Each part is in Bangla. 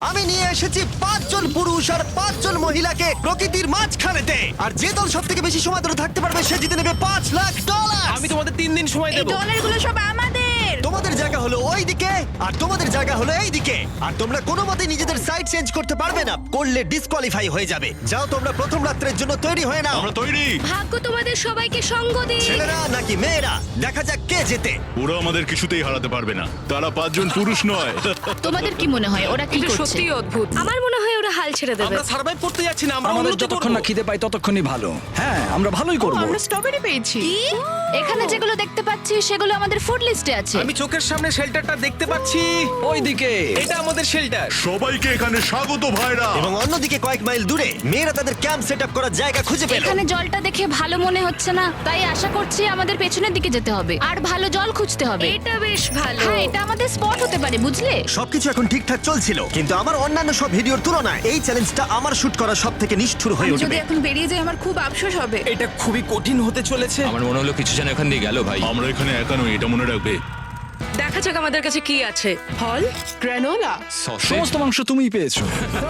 আমি নিয়ে এসেছি 5 জন পুরুষ আর 5 জন মহিলাকে প্রকৃতির মাঝখানেতে, আর যে দল সব থেকে বেশি সময় ধরে থাকতে পারবে সে জিতে নেবে $5,00,000। আমি তোমাদের 3 দিন সময় এই দেব। ডলারগুলো সব আমাদের। তোমাদের জায়গা হলো ওই দিকে আর তোমাদের জায়গা হলো এই দিকে, আর তোমরা কোনো মতে নিজেদের সাইড চেঞ্জ করতে পারবে না, করলে ডিসকোয়ালিফাই হয়ে যাবে। যাও তোমরা প্রথম রাত্রের জন্য তৈরি হয়ে নাও। আমরা তৈরি। ভাগ্য তোমাদের সবাইকে সঙ্গ দিক। ছেলেরা নাকি মেয়েরা, দেখা যাক কে জেতে। ওরা আমাদের কিছুতেই হারাতে পারবে না, তারা 5 জন পুরুষ নয়। তোমাদের কি মনে হয় ওরা কি এটা করছে? সত্যি অদ্ভুত। আমার মনে হয় ওরা হাল ছেড়ে দেবে। আমরা সার্ভাইভ করতে যাচ্ছি না, আমরা আমাদের উন্নতি যতক্ষণ না করব। খিদে পাই ততক্ষণই ভালো। হ্যাঁ, আমরা ভালোই করব। আমরা স্ট্রবেরি পেয়েছি। এখানে যেগুলো দেখতে পাচ্ছি সেগুলো আমাদের ফুড লিস্টে আছে। আমি চোখের সামনে শেল্টারটা দেখতে পাচ্ছি। ওইদিকে এটা আমাদের শেল্টার। সবাইকে এখানে স্বাগত ভাইরা। এবং অন্যদিকে কয়েক মাইল দূরে মেয়েরা তাদের ক্যাম্প সেট আপ করার জায়গা খুঁজে পেল। এখানে জলটা দেখে ভালো মনে হচ্ছে না, তাই আশা করছি আমাদের পেছনের দিকে যেতে হবে আর ভালো জল খুঁজতে হবে। এটা বেশ ভালো। হ্যাঁ, এটা আমাদের স্পট হতে পারে, বুঝলে? সবকিছু এখন ঠিকঠাক চলছিল, কিন্তু আমার অন্যান্য সব ভিডিওর তুলনায় এই চ্যালেঞ্জটা আমার শুট করা সব থেকে নিষ্ঠুর হয়ে যদি উঠবে। এখন বেরিয়ে যাই আমার খুব আফসোস হবে। এটা খুবই কঠিন হতে চলেছে। আমার মনে হলো কিছু যেন এখান দিয়ে গেল ভাই। আমরা এখানে একা নই, এটা মনে রাখবে। দেখা যাক আমাদের কাছে কি আছে। ফল, গ্রানোলা। সমস্ত মাংস তুমিই পেয়েছো।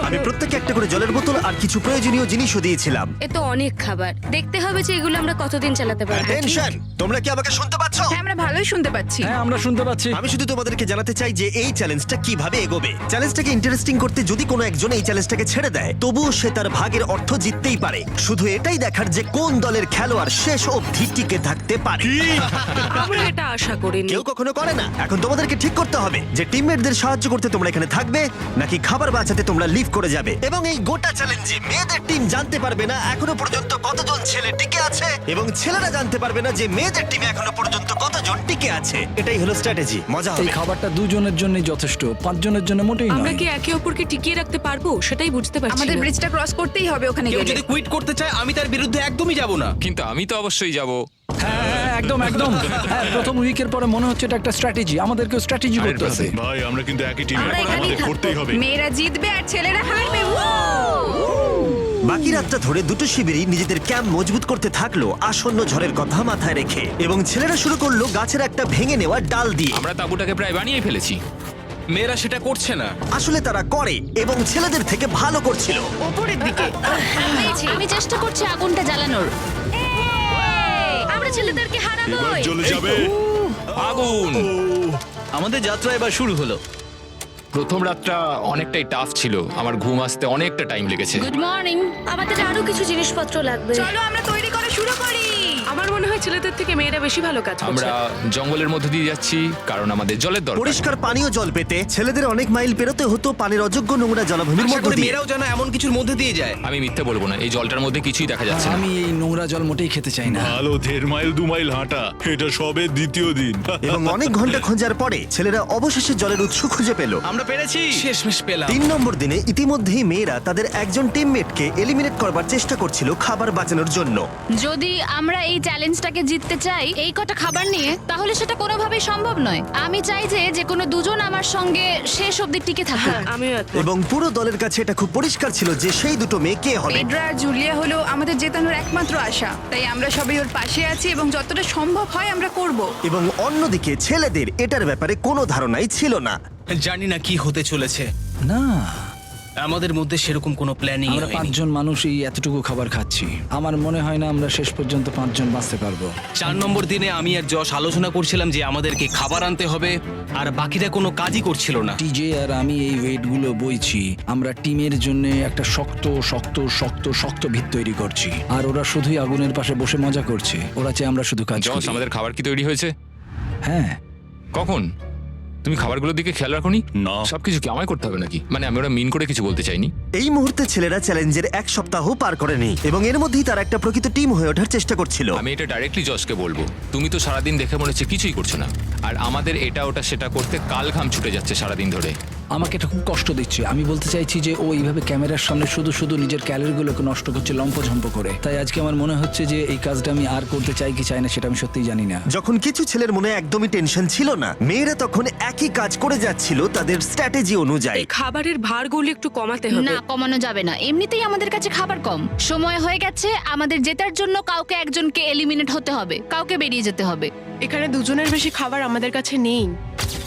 আমি প্রত্যেককে একটা করে জলের বোতল আর কিছু প্রয়োজনীয় জিনিসও দিয়েছিলাম। এ তো অনেক খাবার। দেখতে হবে যে এগুলো আমরা কতদিন চালাতে পারবো। টেনশন, তোমরা কি আমাকে শুনতে পাচ্ছ? হ্যাঁ, আমরা ভালোই শুনতে পাচ্ছি। হ্যাঁ, আমরা শুনতে পাচ্ছি। আমি শুধু তোমাদেরকে জানাতে চাই যে এই চ্যালেঞ্জটা কিভাবে এগোবে। চ্যালেঞ্জটাকে ইন্টারেস্টিং করতে যদি কোনো একজন এই চ্যালেঞ্জটাকে ছেড়ে দেয়, তবুও সে তার ভাগের অর্থ জিততেই পারে। শুধু এটাই দেখার যে কোন দলের খেলোয়াড় শেষ অবধি টিকে থাকতে পারে। আমরা এটা আশা করিনি। কেউ কখনো করে না। এখন তোমাদেরকে ঠিক করতে হবে যে টিমমেটদের সাহায্য করতে তোমরা এখানে থাকবে নাকি খাবার বাঁচাতে তোমরা লিভ করে যাবে। এবং এই গোটা চ্যালেঞ্জে মেয়েদের টিম জানতে পারবে না এখনো পর্যন্ত কতজন ছেলে টিকে আছে, এবং ছেলেরা জানতে পারবে না যে মেয়েদের টিমে এখনো পর্যন্ত কতজন টিকে আছে। এটাই হলো স্ট্র্যাটেজি। মজা এই হবে। খাবারটা 2 জনের জন্যই যথেষ্ট, 5 জনের জন্য মোটেই আমরা নয়। কি একে অপরকে টিকিয়ে রাখতে পারবো সেটাই বুঝতে পারছি আমাদের না। ব্রিজটা ক্রস করতেই হবে ওখানে কেউ গেলে। যদি কুইট করতে চায় আমি তার বিরুদ্ধে একদমই যাব না। কিন্তু আমি তো অবশ্যই যাব। হ্যাঁ, হ্যাঁ, একদম একদম। হ্যাঁ, প্রথম উইকের পরে মনে হচ্ছে এটা একটা স্ট্র্যাটেজি। আমাদেরকেও স্ট্র্যাটেজি করতে হবে। ভাই আমরা কিন্তু একই টিমে, আমরা এখানেই আমাদের থাকবো। করতেই হবে। মেয়েরা জিতবে আর ছেলেরা হারবে। বাকি রাতটা ধরে দুটো শিবিরই নিজেদের ক্যাম্প মজবুত করতে থাকলো আসন্ন ঝড়ের কথা মাথায় রেখে, এবং ছেলেরা শুরু করলো গাছের একটা ভেঙে নেওয়া ডাল দিয়ে। আমরা তাঁবুটাকে প্রায় বানিয়ে ফেলেছি। মেয়েরা সেটা করছে না। আসলে তারা করে এবং ছেলেদের থেকে ভালো করছিল। উপরের দিকে। আমি চেষ্টা করছি আগুনটা জ্বালানোর। আমরা ছেলেদেরকে হারাবো। এবার চলে যাবে। আগুন। আমাদের যাত্রা এবার শুরু হলো। প্রথম রাতটা অনেকটাই টাফ ছিল, আমার ঘুম আসতে অনেকটা টাইম লেগেছে। Good morning. আমাদের আরো কিছু জিনিসপত্র লাগবে। চলো আমরা তৈরি করা শুরু করি। আমার মনে হয় ছেলেদের থেকে মেয়েরা বেশি ভালো কাজ করছে। আমরা জঙ্গলের মধ্যে দিয়ে যাচ্ছি কারণ আমাদের জলের দরকার। পরিষ্কার পানীয় জল পেতে ছেলেদের অনেক মাইল পেরোতে হতো পানির অযোগ্য নোংরা জলাভূমির আশা মধ্য করি দিয়ে। মেয়েরাও যেন এমন কিছুর মধ্যে দিয়ে যায়। আমি মিথ্যে বলবো না, এই জলটার মধ্যে কিছুই দেখা যাচ্ছে না। আমি এই নোংরা জল মোটেই খেতে চাই না। ভালো 1.5 মাইল 2 মাইল হাঁটা, এটা সবে দ্বিতীয় দিন। এবং অনেক ঘন্টা খোঁজার পরে ছেলেরা অবশেষে জলের উৎস খুঁজে পেল। আমরা পেরেছি, শেষমেশ পেলাম। 3 নম্বর দিনে ইতিমধ্যেই মেয়েরা তাদের একজন টিমমেটকে এলিমিনেট করবার চেষ্টা করছিল খাবার বাঁচানোর জন্য। যদি আমরা এই চ্যালেঞ্জটাকে জিততে চাই এই কটা খাবার নিয়ে, তাহলে সেটা কোনোভাবেই সম্ভব নয়। আমি চাই যে কোনো দুজন আমার সঙ্গে শেষ অবধি টিকে থাকুক। আমিও একমত। এবং পুরো দলের কাছে এটা খুব পরিষ্কার ছিল যে সেই দুটো মেয়ে কে হবে। পেড্রা আর জুলিয়া হলো আমাদের জেতানোর একমাত্র আশা। তাই আমরা সবাই ওর পাশে আছি এবং যতটা সম্ভব হয় আমরা করব। এবং অন্যদিকে ছেলেদের এটার ব্যাপারে কোনো ধারণাই ছিল না। জানি না কি হতে চলেছে। না, আমাদের মধ্যে সেরকম কোনো প্ল্যানিং আমরা 5 জন মানুষ এই এতটুকু খাবার খাচ্ছি। আমার মনে হয় না আমরা শেষ পর্যন্ত 5 জন বাঁচতে পারবো। 4 নম্বর দিনে আমি আর যশ আলোচনা করছিলাম যে আমাদেরকে খাবার আনতে হবে, আর বাকিরা কোনো কাজই করছিল না। টিজে আর আমি এই ওয়েটগুলো বইছি। আমরা টিমের জন্য একটা শক্ত শক্ত শক্ত শক্ত ভিত তৈরি করছি, আর ওরা শুধুই আগুনের পাশে বসে মজা করছে। ওরা চাই আমরা শুধু কাজ জস, করি। আমাদের খাবার কি তৈরি হয়েছে? হ্যাঁ, কখন? তুমি খাবারগুলোর দিকে খেয়াল রাখোনি? না। সবকিছু কি আমায় করতে হবে নাকি? মানে আমি ওরা মিন করে কিছু বলতে চাইনি। এই মুহূর্তে ছেলেরা চ্যালেঞ্জের 1 সপ্তাহ পার করেনি, এবং এর মধ্যেই তারা একটা প্রকৃত টিম হয়ে ওঠার চেষ্টা করছিল। আমি এটা ডাইরেক্টলি জসকে বলবো। তুমি তো সারাদিন দেখে মনে হচ্ছে কিছুই করছো না, আর আমাদের এটা ওটা সেটা করতে কাল ঘাম ছুটে যাচ্ছে সারাদিন ধরে। আমাকে এটা খুব কষ্ট দিচ্ছে। আমি বলতে চাইছি যে ও এইভাবে ক্যামেরার সামনে শুধু শুধু নিজের ক্যালোরিগুলোকে নষ্ট করছে লম্পঝম্প করে। তাই আজকে আমার মনে হচ্ছে যে এই কাজটা আমি আর করতে চাই কি চাই না সেটা আমি সত্যিই জানি না। যখন কিছু ছেলের মনে একদমই টেনশন ছিল না, মেয়েরা তখন একই কাজ করে যাচ্ছিল তাদের স্ট্র্যাটেজি অনুযায়ী। এই খাবারের ভারগুলো একটু কমাতে হবে। না, কমানো যাবে না। এমনিতেই আমাদের কাছে খাবার কম। সময় হয়ে গেছে আমাদের জেতার জন্য। কাউকে একজনকে এলিমিনেট হতে হবে, কাউকে বেরিয়ে যেতে হবে। এখানে 2 জনের বেশি খাবার আমাদের কাছে নেই।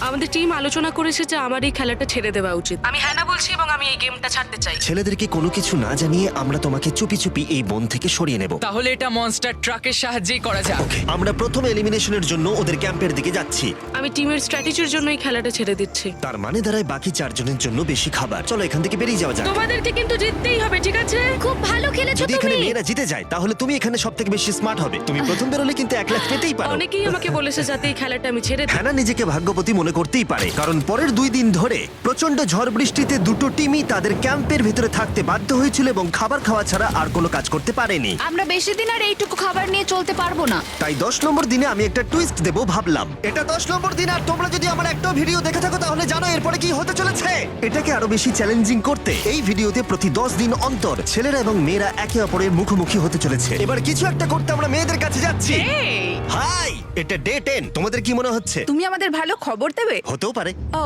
আমাদের টিম আলোচনা করেছে যে আমার এই খেলাটা ছেড়ে দেওয়া উচিত। আমি হ্যাঁ না বলছি এবং আমি এই গেমটা ছাড়তে চাই। ছেলেদেরকে কোনো কিছু না জানিয়ে আমরা তোমাকে চুপি চুপি এই বন থেকে সরিয়ে নেব। তাহলে এটা মনস্টার ট্রাকের সাহায্যেই করা যাক। আমরা প্রথম এলিমিনেশনের জন্য ওদের ক্যাম্পের দিকে যাচ্ছি। আমি টিমের স্ট্র্যাটেজির জন্য এই খেলাটা ছেড়ে দিচ্ছি। তার মানে দাঁড়ায় বাকি 4 জনের জন্য বেশি খাবার। চলো এখান থেকে বেরিয়ে যাওয়া যাক। তোমাদেরকে কিন্তু জিততেই হবে, ঠিক আছে? খুব ভালো খেলেছো যদি এখানে তুমি। মেয়েরা জিতে যায় তাহলে তুমি এখানে সবথেকে বেশি স্মার্ট হবে। তুমি প্রথম বেরোলে কিন্তু 1 লাখ পেতেই পারো। অনেকেই আমাকে বলেছে যাতে এই খেলাটা আমি ছেড়ে দিই। হ্যানা নিজেকে ভাগ্যবতী মনে করতেই পারে, কারণ পরের 2 দিন ধরে প্রচন্ড ঝড় বৃষ্টিতে দুটো টিমই তাদের ক্যাম্পের ভিতরে থাকতে বাধ্য হয়েছিল এবং খাবার খাওয়া ছাড়া আর কোনো কাজ করতে পারেনি। আমরা বেশি দিন আর এইটুকু খাবার নিয়ে চলতে পারবো না। তাই 10 নম্বর দিনে আমি একটা টুইস্ট দেব ভাবলাম। এটা 10 নম্বর দিন আর তোমরা যদি আমার একটা ভিডিও দেখে থাকো তাহলে জানো এরপরে কি হতে চলেছে। এটাকে আরো বেশি চ্যালেঞ্জিং করতে এই ভিডিওতে প্রতি 10 দিন অন্তর ছেলেরা এবং মেয়েরা একে অপরের মুখোমুখি হতে চলেছে। এবার কিছু একটা করতে আমরা মেয়েদের কাছে যাচ্ছি। হাই, এটা ডে 10। তোমাদের কি মনে হচ্ছে? তুমি আমাদের ভালো খবর দেবে? হতেও পারে। ও,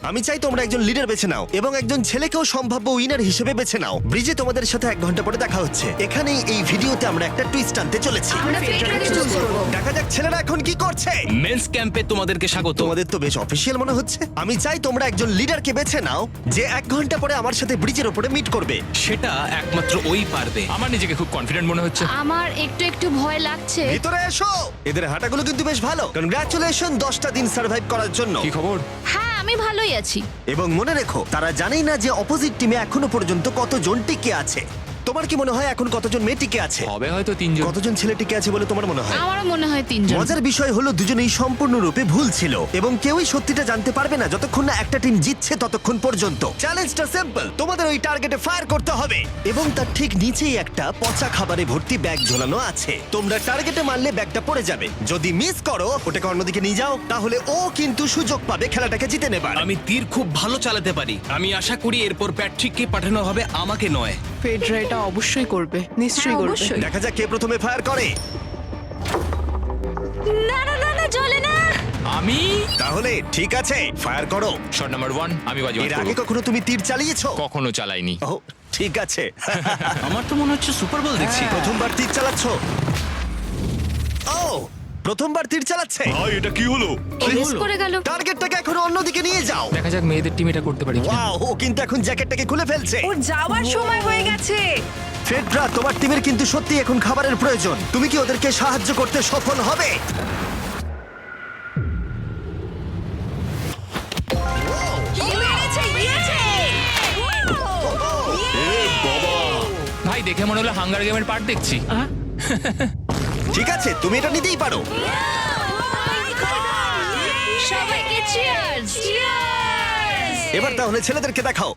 আমি চাই তোমরা একজন লিডার বেছে নাও এবং একজন ছেলেকেও সম্ভাব্য উইনার হিসেবে বেছে নাও। ব্রিজে তোমাদের সাথে 1 ঘন্টা পরে দেখা হচ্ছে। এখানেই এই ভিডিওতে আমরা একটা টুইস্ট আনতে চলেছি। আমরা ফেডরারকে চুজ করব। দেখা যাক ছেলেরা এখন কি করছে। মেন্স ক্যাম্পে তোমাদেরকে স্বাগত। তোমাদের তো বেশ অফিসিয়াল মনে হচ্ছে। আমি চাই তোমরা একজন লিডারকে বেছে নাও যে 1 ঘন্টা পরে আমার সাথে ব্রিজের উপরে মিট করবে। সেটা একমাত্র ওই পারবে। আমার নিজেকে খুব কনফিডেন্ট মনে হচ্ছে। আমার একটু একটু ভয় লাগছে। ভিতরে এসো। এদের হাঁটাগুলো কিন্তু বেশ ভালো। কনগ্রাচুলেশন 10টা দিন সার্ভাইভ করার জন্য। কি খবর? হ্যাঁ, আমি ভালোই আছি। এবং মনে রেখো তারা জানেই না যে অপোজিট টিমে এখনো পর্যন্ত কতজন টিকে আছে। তোমার কি মনে হয় এখন কতজন মেয়ে টিকে আছে? হবে হয়তো 3 জন। কতজন ছেলে টিকে আছে বলে তোমার মনে হয়? আমারও মনে হয় 3 জন। মজার বিষয় হলো দুজনেই সম্পূর্ণরূপে ভুল ছিল এবং কেউই সত্যিটা জানতে পারবে না যতক্ষণ না একটা টিম জিতছে ততক্ষণ পর্যন্ত। চ্যালেঞ্জটা সিম্পল, তোমাদের ওই টার্গেটে ফায়ার করতে হবে এবং তার ঠিক নিচেই একটা পচা খাবারে ভর্তি ব্যাগ ঝোলানো আছে। তোমরা টার্গেটে মারলে ব্যাগটা পড়ে যাবে। যদি মিস করো ওটাকে অন্যদিকে নিয়ে যাও, তাহলে ও কিন্তু সুযোগ পাবে খেলাটাকে জিতে নেবার। আমি তীর খুব ভালো চালাতে পারি। আমি আশা করি এরপর প্যাট্রিককে পাঠানো হবে, আমাকে নয়। ফেডরা এটা অবশ্যই করবে, নিশ্চয়ই হ্যাঁ, করবে। অবশ্যই। দেখা যাক কে প্রথমে ফায়ার করে। না না না না, চলে না। আমি তাহলে ঠিক আছে, ফায়ার করো। শট নাম্বার 1 আমি বাজি এর আগে কখনো তুমি তীর চালিয়েছো? কখনো চালাইনি। ও ঠিক আছে। আমার তো মনে হচ্ছে সুপার বল দেখছি। প্রথমবার তীর চালাচ্ছো? ও প্রথমবার তীর চালাচ্ছে। ভাই এটা কি হলো? মিস করে গেল। টার্গেটটাকে এখন অন্যদিকে নিয়ে যাও। দেখা যাক মেয়েদের টিম এটা করতে পারি কিনা। ওয়াও, ও কিন্তু এখন জ্যাকেটটাকে খুলে ফেলছে। ওর যাওয়ার সময় হয়ে গেছে। ফেডরা, তোমার টিমের কিন্তু সত্যি এখন খাবারের প্রয়োজন। তুমি কি ওদেরকে সাহায্য করতে সফল হবে? ভাই দেখে মনে হলো হাঙ্গার গেমের পার্ট দেখছি। ঠিক আছে, তুমি এটা নিতেই পারো। সবাইকে চিয়ার্স। চিয়ার্স। এবার তাহলে ছেলেদেরকে দেখাও।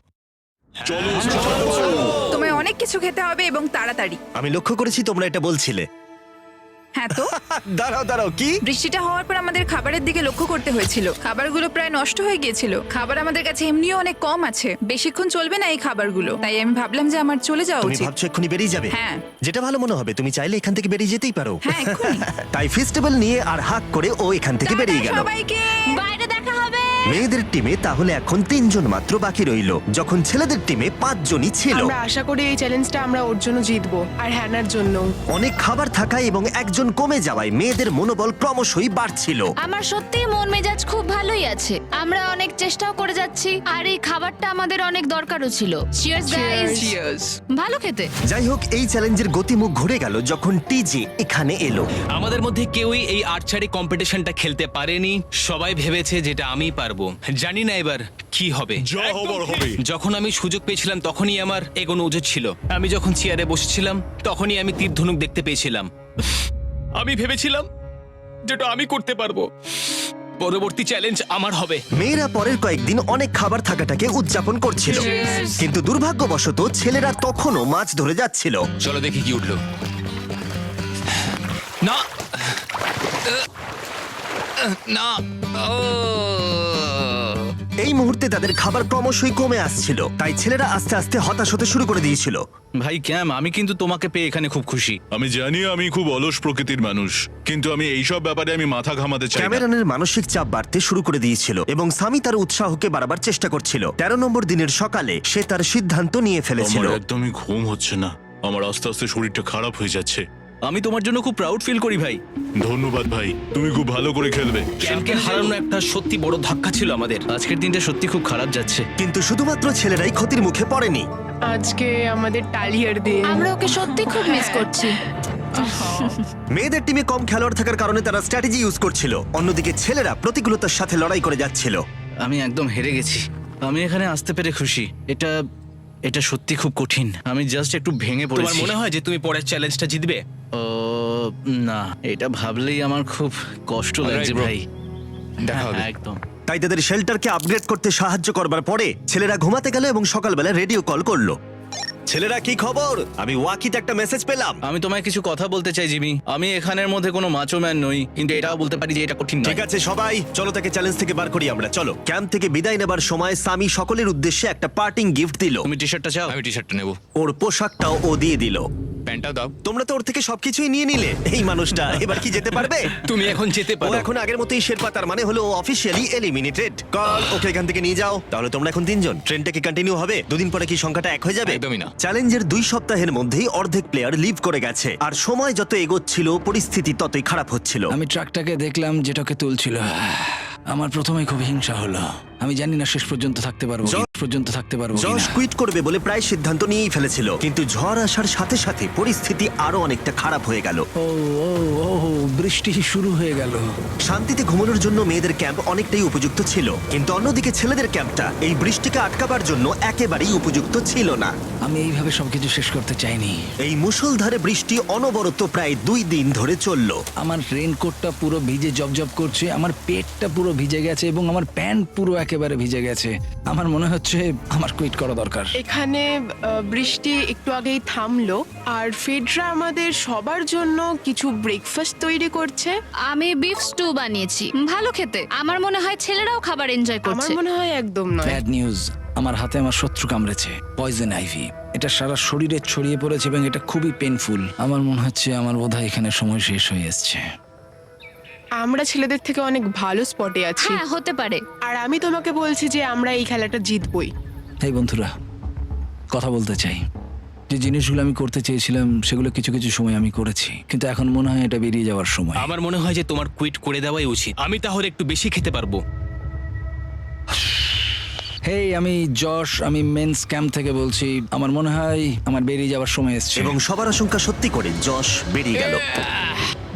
তোমায় অনেক কিছু খেতে হবে এবং তাড়াতাড়ি। আমি লক্ষ্য করেছি তোমরা এটা বলছিলে। হ্যাঁ তো, দাঁড়াও দাঁড়াও, কি? বৃষ্টিটা হওয়ার পর আমাদের খাবারের দিকে লক্ষ্য করতে হয়েছিল। খাবারগুলো প্রায় নষ্ট হয়ে গিয়েছিল। খাবার আমাদের কাছে এমনিও অনেক কম আছে, বেশিক্ষণ চলবে না এই খাবারগুলো। তাই আমি ভাবলাম যে আমার চলে যাওয়া তুমি উচিত। ভাবছো এক্ষুনি বেরিয়ে যাবে? হ্যাঁ। যেটা ভালো মনে হবে। তুমি চাইলে এখান থেকে বেরিয়ে যেতেই পারো। হ্যাঁ, এক্ষুনি। তাই ফেস্টিভ্যাল নিয়ে আর হাক করে ও এখান থেকে বেরিয়ে গেল। সবাইকে বাইরে দেখা হবে। মেয়েদের টিমে তাহলে এখন 3 জন মাত্র বাকি রইল, যখন ছেলেদের টিমে 5 জনই ছিল। আমরা আশা করি এই চ্যালেঞ্জটা আমরা ওর জন্য জিতবো আর হ্যানার জন্য। অনেক খাবার থাকায় এবং একজন কমে যাওয়ায় মেয়েদের মনোবল ক্রমশই বাড়ছিল। আমার সত্যিই মন মেজাজ খুব ভালোই আছে। আমরা অনেক চেষ্টাও করে যাচ্ছি আর এই খাবারটা আমাদের অনেক দরকারও ছিল। Cheers guys. ভালো খেতে। যাই হোক, এই চ্যালেঞ্জের গতিমুখ ঘুরে গেল যখন টিজি এখানে এলো। আমাদের মধ্যে কেউই এই আর্চারি কম্পিটিশনটা খেলতে পারেনি। সবাই ভেবেছে যেটা আমি পারবো। জানি না এবার কি হবে। যা হবার হবে। যখন আমি সুযোগ পেয়েছিলাম তখনই আমার এগোনো উচিত ছিল। আমি যখন চেয়ারে বসেছিলাম তখনই আমি তীর ধনুক দেখতে পেয়েছিলাম। আমি ভেবেছিলাম যেটা আমি করতে পারবো। পরবর্তী চ্যালেঞ্জ আমার হবে। মেয়েরা পরের কয়েকদিন অনেক খাবার থাকাটাকে উদযাপন করছিল, কিন্তু দুর্ভাগ্যবশত ছেলেরা তখনও মাছ ধরে যাচ্ছিল। চলো দেখি কি উঠলো। না না ও এই মুহূর্তে তাদের খাবার ক্রমশই কমে আসছিল, তাই ছেলেরা আস্তে আস্তে হতাশ হতে শুরু করে দিয়েছিল। ভাই ক্যাম, আমি কিন্তু তোমাকে পেয়ে এখানে খুব খুশি। আমি জানি আমি খুব অলস প্রকৃতির মানুষ, কিন্তু আমি এইসব ব্যাপারে আমি মাথা ঘামাতে চাই না। ক্যামেরনের মানসিক চাপ বাড়তে শুরু করে দিয়েছিল এবং সামি তার উৎসাহকে বাড়াবার চেষ্টা করছিল। 13 নম্বর দিনের সকালে সে তার সিদ্ধান্ত নিয়ে ফেলেছিল। আমার একদমই ঘুম হচ্ছে না। আমার আস্তে আস্তে শরীরটা খারাপ হয়ে যাচ্ছে। আমি তোমার জন্য খুব প্রাউড ফিল করি ভাই। ধন্যবাদ ভাই, তুমি খুব ভালো করে খেলবে। ক্যাম্পকে হারানো একটা সত্যি বড় ধাক্কা ছিল আমাদের। আজকের দিনটা সত্যি খুব খারাপ যাচ্ছে। কিন্তু শুধুমাত্র ছেলেরাই ক্ষতির মুখে পড়েনি। আজকে আমাদের টালিয়ার দিন। আমরা ওকে সত্যি খুব মিস করছি। মেয়েদের টিমে কম খেলোয়াড় থাকার কারণে তারা স্ট্র্যাটেজি ইউজ করছিল, অন্যদিকে ছেলেরা প্রতিকূলতার সাথে লড়াই করে যাচ্ছিল। আমি একদম হেরে গেছি। আমি এখানে আসতে পেরে খুশি। এটা সত্যি খুব কঠিন। আমি জাস্ট একটু ভেঙে তোমার পড়েছি। মনে হয় যে তুমি পরের চ্যালেঞ্জটা জিতবে? ও না, এটা ভাবলেই আমার খুব কষ্ট লাগছে bro. ভাই। দেখা হবে। হ্যাঁ, একদম। তাই তাদের শেল্টারকে আপগ্রেড করতে সাহায্য করবার পরে ছেলেরা ঘুমাতে গেল এবং সকালবেলা রেডিও কল করলো। ছেলেরা, কি খবর? আমি ওয়াকিতে একটা মেসেজ পেলাম। আমি তোমায় কিছু কথা বলতে চাই জিমি। আমি এখানের মধ্যে কোনো মাচো ম্যান নই, কিন্তু এটাও বলতে পারি যে এটা কঠিন নয়। ঠিক আছে সবাই, চলো তাকে চ্যালেঞ্জ থেকে বার করি আমরা। চলো। ক্যাম্প থেকে বিদায় নেবার সময় সামি সকলের উদ্দেশ্যে একটা পার্টিং গিফট দিল। তুমি টি শার্টটা চাও? আমি টি শার্টটা নেবো, ওর পোশাকটাও ও দিয়ে দিল। প্যান্টটাও দাও। তোমরা তো ওর থেকে সবকিছুই নিয়ে নিলে। এই মানুষটা এবার কি যেতে পারবে? তুমি এখন যেতে ও পারো। এখন আগের মতোই শেরপা, তার মানে হলো অফিসিয়ালি এলিমিনেটেড। কল ওকে এখান থেকে নিয়ে যাও। তাহলে তোমরা এখন 3 জন। ট্রেনটা কি কন্টিনিউ হবে? দুদিন পরে কি সংখ্যাটা 1 হয়ে যাবে? একদমই না। চ্যালেঞ্জের 2 সপ্তাহের মধ্যেই অর্ধেক প্লেয়ার লিভ করে গেছে, আর সময় যত এগোচ্ছিল পরিস্থিতি ততই খারাপ হচ্ছিল। আমি ট্রাকটাকে দেখলাম যেটাকে তুলছিল। আমার প্রথমে খুব হিংসা হলো। আমি জানি না শেষ পর্যন্ত থাকতে পারবো কি- জশ কিনা। কুইট করবে বলে প্রায় সিদ্ধান্ত নিয়েই ফেলেছিল, কিন্তু ঝড় আসার সাথে সাথে পরিস্থিতি আরো অনেকটা খারাপ হয়ে গেল। ও ও ও বৃষ্টি শুরু হয়ে গেল। শান্তিতে ঘুমানোর জন্য মেয়েদের ক্যাম্প অনেকটাই উপযুক্ত ছিল, কিন্তু অন্যদিকে ছেলেদের ক্যাম্পটা এই বৃষ্টিকে আটকাবার জন্য একেবারেই উপযুক্ত ছিল না। আমি এইভাবে সবকিছু শেষ করতে চাইনি। এই মুষলধারে বৃষ্টি অনবরত প্রায় 2 দিন ধরে চলল। আমার রেনকোটটা পুরো ভিজে জবজব করছে, আমার পেটটা পুরো ভিজে গেছে এবং আমার প্যান্ট পুরো একেবারে ভিজে গেছে। আমার মনে হচ্ছে আমার কুইট করা দরকার। এখানে বৃষ্টি একটু আগেই থামলো, আর ফেডরা আমাদের সবার জন্য কিছু ব্রেকফাস্ট তৈরি করছে। আমি বিফ স্টু বানিয়েছি, ভালো খেতে। আমার মনে হয় ছেলেরাও খাবার এনজয় আমার করছে। মনে হয় একদম নয়। ব্যাড নিউজ, আমার হাতে আমার শত্রু কামড়েছে, পয়জন আইভি। এটা সারা শরীরে ছড়িয়ে পড়েছে এবং এটা খুবই পেইনফুল। আমার মনে হচ্ছে আমার বোধহয় এখানে সময় শেষ হয়ে এসছে। আমরা ছেলেদের থেকে অনেক ভালো স্পটে আছি, হ্যাঁ, হতে পারে। আর আমি তোমাকে বলছি যে আমরা এই খেলাটা জিতবই। এই বন্ধুরা, কথা বলতে চাই। যে জিনিসগুলো আমি করতে চেয়েছিলাম সেগুলো কিছু কিছু সময় আমি করেছি, কিন্তু এখন মনে হয় এটা বেরিয়ে যাওয়ার সময়। আমার মনে হয় যে তোমার কুইট করে দেওয়াই উচিত। আমি তাহলে একটু বেশি খেতে পারবো। হেই, আমি যশ, আমি মেন্স ক্যাম্প থেকে বলছি। আমার মনে হয় আমার বেরিয়ে যাওয়ার সময় এসছে। এবং সবার আশঙ্কা সত্যি করে যশ বেরিয়ে গেল।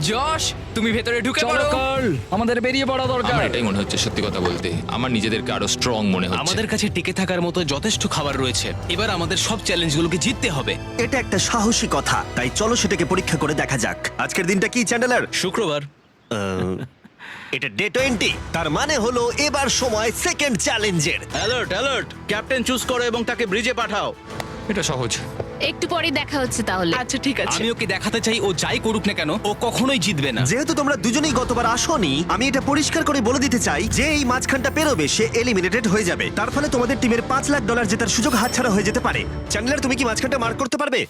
যশ, তুমি ভেতরে ঢুকে চলো পড়ো। কার্ল, আমাদের বেরিয়ে পড়া দরকার। আমার এটাই মনে হচ্ছে, সত্যি কথা বলতে আমার নিজেদেরকে আরো স্ট্রং মনে হচ্ছে। আমাদের কাছে টিকে থাকার মতো যথেষ্ট খাবার রয়েছে। এবার আমাদের সব চ্যালেঞ্জগুলোকে জিততে হবে। এটা একটা সাহসী কথা, তাই চলো সেটাকে পরীক্ষা করে দেখা যাক। আজকের দিনটা কি চ্যান্ডেলার? শুক্রবার। এটা ডে 20, তার মানে হলো এবার সময় সেকেন্ড চ্যালেঞ্জের। অ্যালার্ট অ্যালার্ট, ক্যাপ্টেন চুজ করো এবং তাকে ব্রিজে পাঠাও। এটা সহজ। একটু পরেই দেখা হচ্ছে তাহলে। আচ্ছা ঠিক আছে। আমি ওকে দেখাতে চাই ও যাই করুক না কেন, ও কখনোই জিতবে না। যেহেতু তোমরা দুজনেই গতবার আসোনি, আমি এটা পরিষ্কার করে বলে দিতে চাই যে এই মাঝখানটা পেরোবে সে এলিমিনেটেড হয়ে যাবে। তার ফলে তোমাদের টিমের $5 লাখ জেতার সুযোগ হাতছাড়া হয়ে যেতে পারে। চ্যান্ডেলার, তুমি কি মাঝখানটা মার্ক করতে পারবে?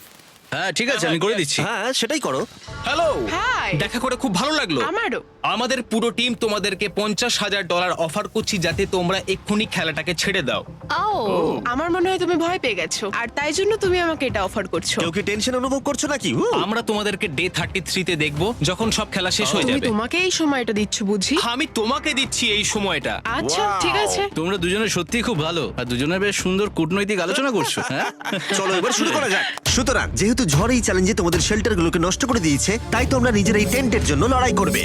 হ্যাঁ ঠিক আছে, আমি করে দিচ্ছি। হ্যাঁ, সেটাই করো। Hello, hi. দেখা করে খুব ভালো লাগলো। আমারও। আমাদের পুরো টিম তোমাদেরকে $50,000 অফার করছি যাতে তোমরা এক্ষুনি খেলাটাকে ছেড়ে দাও। ও, আমার মনে হয় তুমি ভয় পেয়ে গেছো, আর তাই জন্য তুমি আমাকে এটা অফার করছো। কেউ কি টেনশন অনুভব করছো নাকি? আমরা তোমাদেরকে ডে 33 তে দেখবো, যখন সব খেলা শেষ হয়ে তুমি যাবে। তোমাকে এই সময়টা দিচ্ছ বুঝি? আমি তোমাকে দিচ্ছি এই সময়টা। আচ্ছা ঠিক আছে। তোমরা দুজনে সত্যিই খুব ভালো, আর দুজনে বেশ সুন্দর কূটনৈতিক আলোচনা করছো। হ্যাঁ, চলো এবার শুরু করা যাক। সুতরাং যেহেতু ঝড় এই চ্যালেঞ্জে তোমাদের শেল্টারগুলোকে নষ্ট করে দিয়েছে, তাই তোমরা নিজের এই টেন্টের জন্য লড়াই করবে।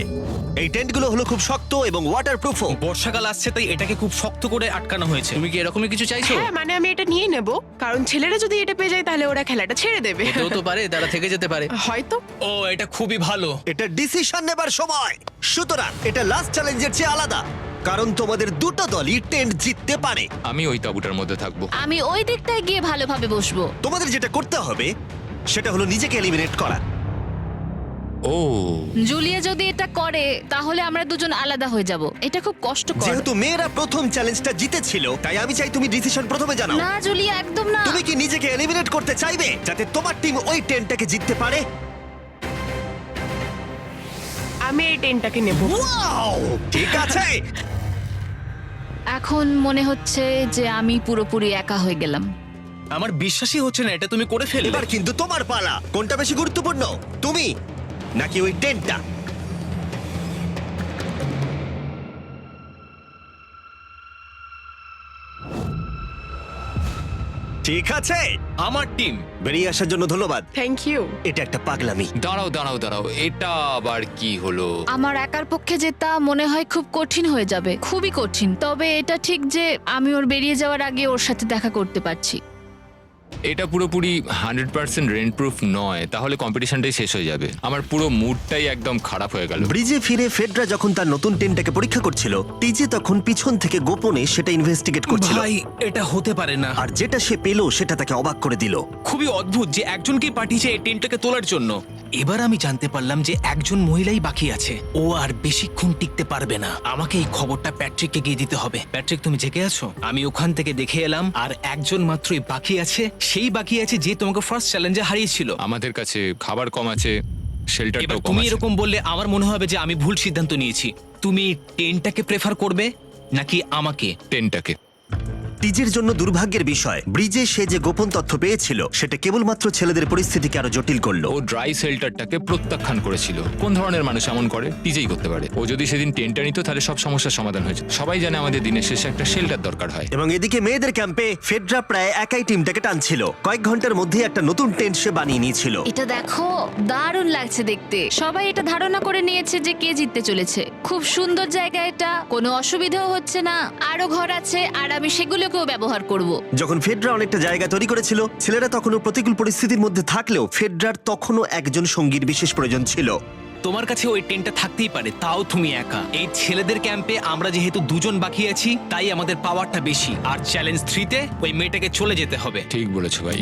এই টেন্টগুলো হলো খুব শক্ত এবং ওয়াটারপ্রুফও। বর্ষাকাল আসছে তাই এটাকে খুব শক্ত করে আটকানো হয়েছে। তুমি কি এরকমই কিছু চাইছো? হ্যাঁ মানে আমি এটা নিয়ে নেব, কারণ ছেলেরা যদি এটা পেয়ে যায় তাহলে ওরা খেলাটা ছেড়ে দেবে। হতেও তো পারে তারা থেকে যেতে পারে। হয়তো। ও, এটা খুবই ভালো। এটা ডিসিশন নেবার সময়। সুতরাং এটা লাস্ট চ্যালেঞ্জের চেয়ে আলাদা, কারণ তোমাদের দুটো দলই টেন্ট জিততে পারে। আমি ওই তাঁবুটার মধ্যে থাকবো। আমি ওই দিকটায় গিয়ে ভালোভাবে বসবো। তোমাদের যেটা করতে হবে সেটা হলো নিজেকে এলিমিনেট করা। ও, জুলিয়া যদি এটা করে তাহলে আমরা দুজন আলাদা হয়ে যাব। এটা খুব কষ্টকর। যেহেতু মেয়েরা প্রথম চ্যালেঞ্জটা জিতেছিল, তাই আমি চাই তুমি ডিসিশন প্রথমে জানাও। না জুলিয়া, একদম না। তুমি কি নিজেকে এলিমিনেট করতে চাইবে যাতে তোমার টিম ওই টেন্টটাকে জিততে পারে? আমি এই টেনটাকে নেব। ওয়াও, ঠিক আছে। এখন মনে হচ্ছে যে আমি পুরোপুরি একা হয়ে গেলাম। আমার বিশ্বাসই হচ্ছে না এটা তুমি করে ফেললে। এবার কিন্তু তোমার পালা। কোনটা বেশি গুরুত্বপূর্ণ, তুমি নাকি ওই টেন্টটা? ঠিক আছে, আমার টিম। বেরিয়ে আসার জন্য ধন্যবাদ। Thank you. এটা একটা পাগলামি। দাঁড়াও এটা আবার কি হলো? আমার একার পক্ষে জেতা মনে হয় খুব কঠিন হয়ে যাবে, খুবই কঠিন। তবে এটা ঠিক যে আমি ওর বেরিয়ে যাওয়ার আগে ওর সাথে দেখা করতে পারছি। এটা পুরোপুরি 100% রেন্ট প্রুফ নয়, তাহলে কম্পিটিশনটাই শেষ হয়ে যাবে। আমার পুরো মুডটাই একদম খারাপ হয়ে গেল। ব্রিজে ফিরে ফেডরা যখন তার নতুন টেন্টটাকে পরীক্ষা করছিল, টিজে তখন পিছন থেকে গোপনে সেটা ইনভেস্টিগেট করছিল। ভাই এটা হতে পারে না। আর যেটা সে পেল সেটা তাকে অবাক করে দিল। খুবই অদ্ভুত যে একজনকেই পাঠিয়েছে এই টেন্টটাকে তোলার জন্য। এবার আমি জানতে পারলাম যে একজন মহিলাই বাকি আছে। ও আর বেশিক্ষণ টিকতে পারবে না। আমাকে এই খবরটা প্যাট্রিককে গিয়ে দিতে হবে। প্যাট্রিক, তুমি জেগে আছো? আমি ওখান থেকে দেখে এলাম আর একজন মাত্রই বাকি আছে। সেই বাকি আছে যে তোমাকে ফার্স্ট চ্যালেঞ্জে হারিয়েছিল। আমাদের কাছে খাবার কম আছে, এবার শেল্টারটাও কম তুমি আছে। এরকম বললে আমার মনে হবে যে আমি ভুল সিদ্ধান্ত নিয়েছি। তুমি টেন্টটাকে প্রেফার করবে নাকি আমাকে? টেন্টটাকে। টিজের জন্য দুর্ভাগ্যের বিষয়, ব্রিজে সে যে গোপন তথ্য পেয়েছিল সেটা কেবলমাত্র ছেলেদের পরিস্থিতিকে আরো জটিল করলো। ও ড্রাই শেল্টারটাকে প্রত্যাখ্যান করেছিল। কোন ধরনের মানুষ এমন করে? টিজেই করতে পারে। ও যদি সেদিন টেন্টটা নিত তাহলে সব সমস্যার সমাধান হয়েছে। সবাই জানে আমাদের দিনের শেষে একটা শেল্টার দরকার হয়। এবং এদিকে মেয়েদের ক্যাম্পে ফেডরা প্রায় একাই টিমটাকে টানছিল। কয়েক ঘন্টার মধ্যে একটা নতুন টেন্ট সে বানিয়ে নিয়েছিল। এটা দেখো, দারুণ লাগছে দেখতে। সবাই এটা ধারণা করে নিয়েছে যে কে জিততে চলেছে। খুব সুন্দর জায়গা এটা, কোনো অসুবিধাও হচ্ছে না। আরো ঘর আছে আর আমি সেগুলোকেও ব্যবহার করব। যখন ফেডরা অনেকটা জায়গা তৈরি করেছিল, ছেলেরা তখনও প্রতিকূল পরিস্থিতির মধ্যে থাকলেও ফেডরার তখনও একজন সঙ্গীর বিশেষ প্রয়োজন ছিল। তোমার কাছে ওই টেন্টটা থাকতেই পারে, তাও তুমি একা। এই ছেলেদের ক্যাম্পে আমরা যেহেতু দুজন বাকি আছি, তাই আমাদের পাওয়ারটা বেশি। আর চ্যালেঞ্জ 3-তে ওই মেয়েটাকে চলে যেতে হবে। ঠিক বলেছো ভাই।